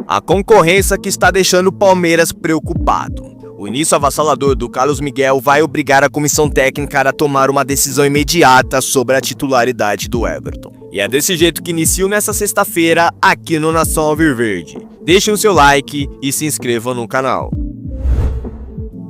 A concorrência que está deixando o Palmeiras preocupado. O início avassalador do Carlos Miguel vai obrigar a comissão técnica a tomar uma decisão imediata sobre a titularidade do Everton. E é desse jeito que inicio nessa sexta-feira aqui no Nação Alviverde. Deixem o seu like e se inscrevam no canal.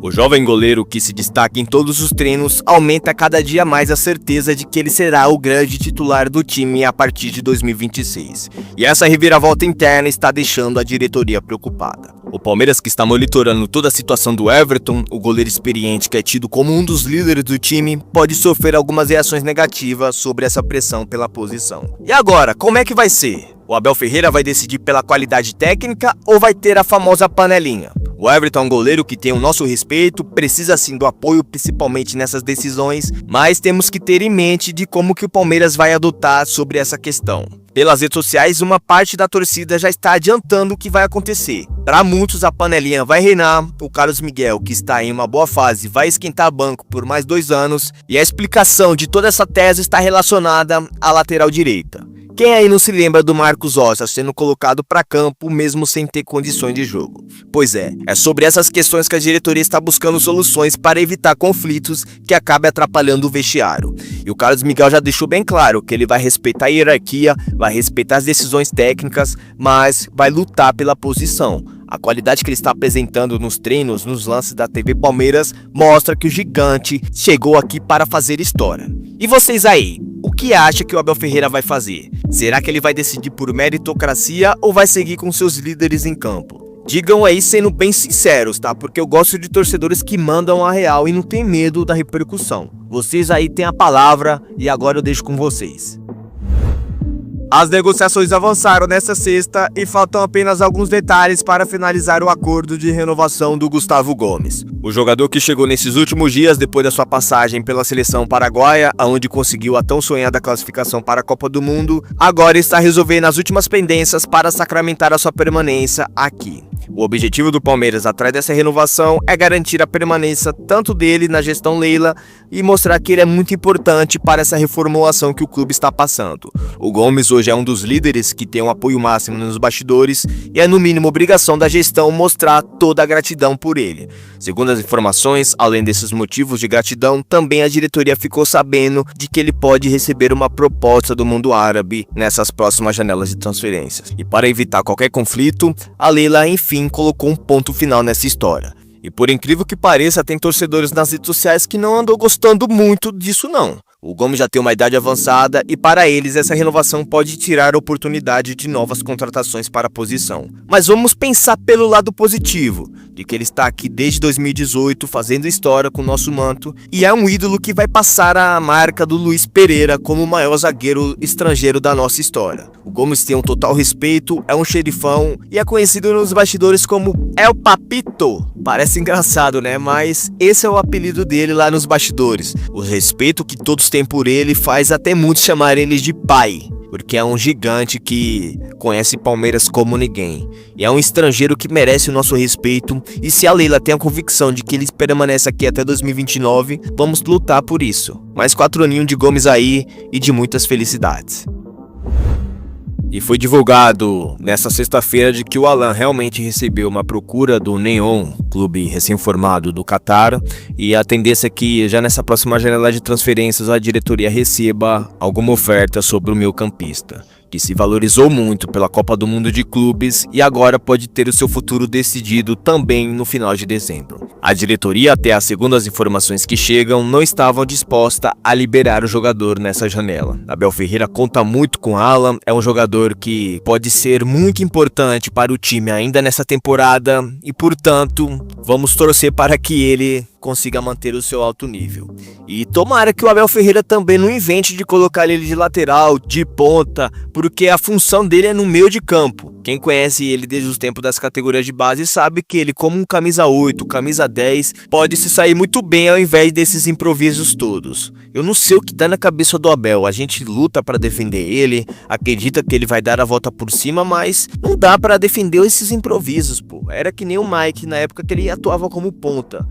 O jovem goleiro, que se destaca em todos os treinos, aumenta cada dia mais a certeza de que ele será o grande titular do time a partir de 2026. E essa reviravolta interna está deixando a diretoria preocupada. O Palmeiras, que está monitorando toda a situação do Everton, o goleiro experiente que é tido como um dos líderes do time, pode sofrer algumas reações negativas sobre essa pressão pela posição. E agora, como é que vai ser? O Abel Ferreira vai decidir pela qualidade técnica ou vai ter a famosa panelinha? O Everton é um goleiro que tem o nosso respeito, precisa sim do apoio principalmente nessas decisões, mas temos que ter em mente de como que o Palmeiras vai adotar sobre essa questão. Pelas redes sociais, uma parte da torcida já está adiantando o que vai acontecer. Para muitos, a panelinha vai reinar, o Carlos Miguel, que está em uma boa fase, vai esquentar banco por mais 2 anos, e a explicação de toda essa tese está relacionada à lateral direita. Quem aí não se lembra do Marcos Rocha sendo colocado para campo mesmo sem ter condições de jogo? Pois é sobre essas questões que a diretoria está buscando soluções para evitar conflitos que acabem atrapalhando o vestiário. E o Carlos Miguel já deixou bem claro que ele vai respeitar a hierarquia, vai respeitar as decisões técnicas, mas vai lutar pela posição. A qualidade que ele está apresentando nos treinos, nos lances da TV Palmeiras, mostra que o gigante chegou aqui para fazer história. E vocês aí? O que acha que o Abel Ferreira vai fazer? Será que ele vai decidir por meritocracia ou vai seguir com seus líderes em campo? Digam aí sendo bem sinceros, tá? Porque eu gosto de torcedores que mandam a real e não tem medo da repercussão. Vocês aí têm a palavra e agora eu deixo com vocês. As negociações avançaram nesta sexta e faltam apenas alguns detalhes para finalizar o acordo de renovação do Gustavo Gomes. O jogador que chegou nesses últimos dias depois da sua passagem pela seleção paraguaia, onde conseguiu a tão sonhada classificação para a Copa do Mundo, agora está resolvendo as últimas pendências para sacramentar a sua permanência aqui. O objetivo do Palmeiras atrás dessa renovação é garantir a permanência tanto dele na gestão Leila e mostrar que ele é muito importante para essa reformulação que o clube está passando. O Gomes hoje é um dos líderes que tem um apoio máximo nos bastidores e é no mínimo obrigação da gestão mostrar toda a gratidão por ele. Segundo as informações, além desses motivos de gratidão, também a diretoria ficou sabendo de que ele pode receber uma proposta do mundo árabe nessas próximas janelas de transferências. E para evitar qualquer conflito, a Leila enfim colocou um ponto final nessa história. E por incrível que pareça, tem torcedores nas redes sociais que não andam gostando muito disso não. O Gomes já tem uma idade avançada e para eles essa renovação pode tirar a oportunidade de novas contratações para a posição. Mas vamos pensar pelo lado positivo, de que ele está aqui desde 2018 fazendo história com o nosso manto e é um ídolo que vai passar a marca do Luiz Pereira como o maior zagueiro estrangeiro da nossa história. O Gomes tem um total respeito, é um xerifão e é conhecido nos bastidores como El Papito. Parece engraçado, né? Mas esse é o apelido dele lá nos bastidores. O respeito que todos têm por ele faz até muitos chamarem ele de pai, porque é um gigante que conhece Palmeiras como ninguém. E é um estrangeiro que merece o nosso respeito. E se a Leila tem a convicção de que ele permanece aqui até 2029, vamos lutar por isso. Mais 4 aninhos de Gomes aí e de muitas felicidades. E foi divulgado nesta sexta-feira de que o Alan realmente recebeu uma procura do Neon, clube recém-formado do Catar, e a tendência é que já nessa próxima janela de transferências a diretoria receba alguma oferta sobre o meio-campista, que se valorizou muito pela Copa do Mundo de Clubes e agora pode ter o seu futuro decidido também no final de dezembro. A diretoria, até as segundas informações que chegam, não estava disposta a liberar o jogador nessa janela. Abel Ferreira conta muito com Alan, é um jogador que pode ser muito importante para o time ainda nessa temporada e, portanto, vamos torcer para que ele consiga manter o seu alto nível. E tomara que o Abel Ferreira também não invente de colocar ele de lateral, de ponta, porque a função dele é no meio de campo. Quem conhece ele desde os tempos das categorias de base sabe que ele, como um camisa 8, camisa 10, pode se sair muito bem ao invés desses improvisos todos. Eu não sei o que dá na cabeça do Abel, a gente luta para defender ele, acredita que ele vai dar a volta por cima, mas não dá para defender esses improvisos, pô. Era que nem o Mike na época que ele atuava como ponta.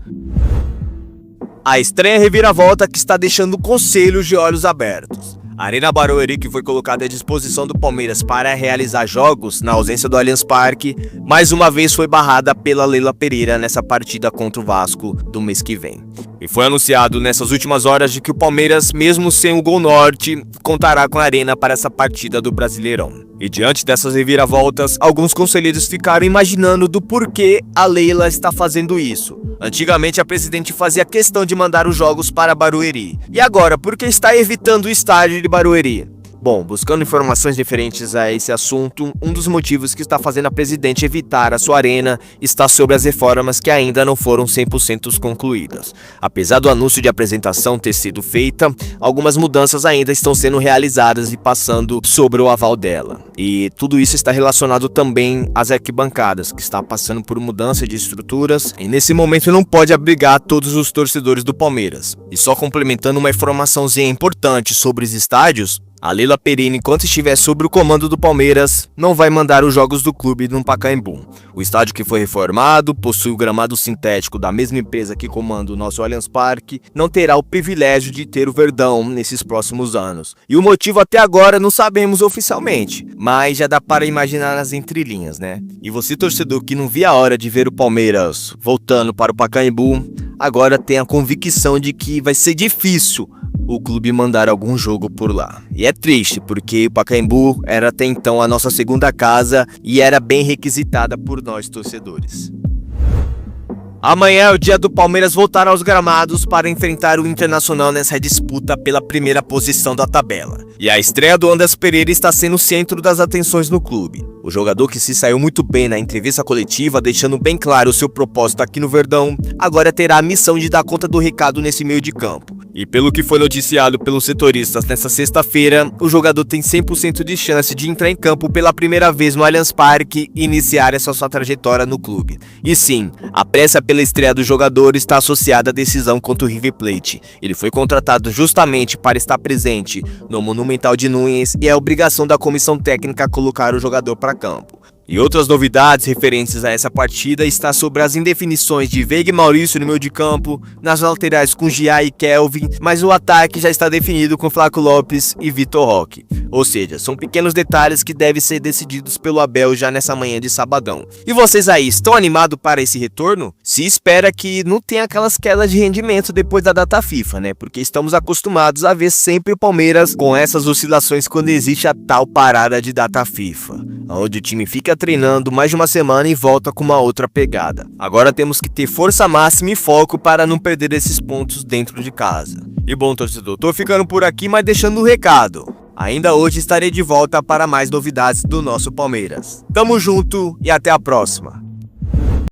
A estranha reviravolta que está deixando o conselho de olhos abertos. A Arena Barueri, que foi colocada à disposição do Palmeiras para realizar jogos na ausência do Allianz Parque, mais uma vez foi barrada pela Leila Pereira nessa partida contra o Vasco do mês que vem. E foi anunciado nessas últimas horas de que o Palmeiras, mesmo sem o Gol Norte, contará com a Arena para essa partida do Brasileirão. E diante dessas reviravoltas, alguns conselheiros ficaram imaginando do porquê a Leila está fazendo isso. Antigamente a presidente fazia questão de mandar os jogos para Barueri. E agora, por que está evitando o estádio de Barueri? Bom, buscando informações referentes a esse assunto, um dos motivos que está fazendo a presidente evitar a sua arena está sobre as reformas que ainda não foram 100% concluídas. Apesar do anúncio de apresentação ter sido feita, algumas mudanças ainda estão sendo realizadas e passando sobre o aval dela. E tudo isso está relacionado também às arquibancadas, que está passando por mudança de estruturas e nesse momento não pode abrigar todos os torcedores do Palmeiras. E só complementando uma informaçãozinha importante sobre os estádios, a Leila Pereira, enquanto estiver sob o comando do Palmeiras, não vai mandar os jogos do clube no Pacaembu. O estádio que foi reformado, possui o gramado sintético da mesma empresa que comanda o nosso Allianz Parque, não terá o privilégio de ter o Verdão nesses próximos anos. E o motivo até agora não sabemos oficialmente, mas já dá para imaginar nas entrelinhas, né? E você, torcedor, que não via a hora de ver o Palmeiras voltando para o Pacaembu, agora tem a convicção de que vai ser difícil o clube mandar algum jogo por lá. E é triste, porque o Pacaembu era até então a nossa segunda casa e era bem requisitada por nós torcedores. Amanhã é o dia do Palmeiras voltar aos gramados para enfrentar o Internacional nessa disputa pela primeira posição da tabela. E a estreia do Andrés Pereira está sendo o centro das atenções no clube. O jogador que se saiu muito bem na entrevista coletiva, deixando bem claro o seu propósito aqui no Verdão, agora terá a missão de dar conta do recado nesse meio de campo. E pelo que foi noticiado pelos setoristas nesta sexta-feira, o jogador tem 100% de chance de entrar em campo pela primeira vez no Allianz Parque e iniciar essa sua trajetória no clube. E sim, a pressa pela estreia do jogador está associada à decisão contra o River Plate. Ele foi contratado justamente para estar presente no Monumental de Núñez e é obrigação da comissão técnica colocar o jogador para campo. E outras novidades referentes a essa partida está sobre as indefinições de Veiga e Maurício no meio de campo, nas laterais com Gia e Kelvin, mas o ataque já está definido com Flaco Lopes e Vitor Roque. Ou seja, são pequenos detalhes que devem ser decididos pelo Abel já nessa manhã de sabadão. E vocês aí, estão animados para esse retorno? Se espera que não tenha aquelas quedas de rendimento depois da data FIFA, né? Porque estamos acostumados a ver sempre o Palmeiras com essas oscilações quando existe a tal parada de data FIFA, onde o time fica treinando mais de uma semana e volta com uma outra pegada. Agora temos que ter força máxima e foco para não perder esses pontos dentro de casa. E bom, torcedor, tô ficando por aqui, mas deixando um recado. Ainda hoje estarei de volta para mais novidades do nosso Palmeiras. Tamo junto e até a próxima.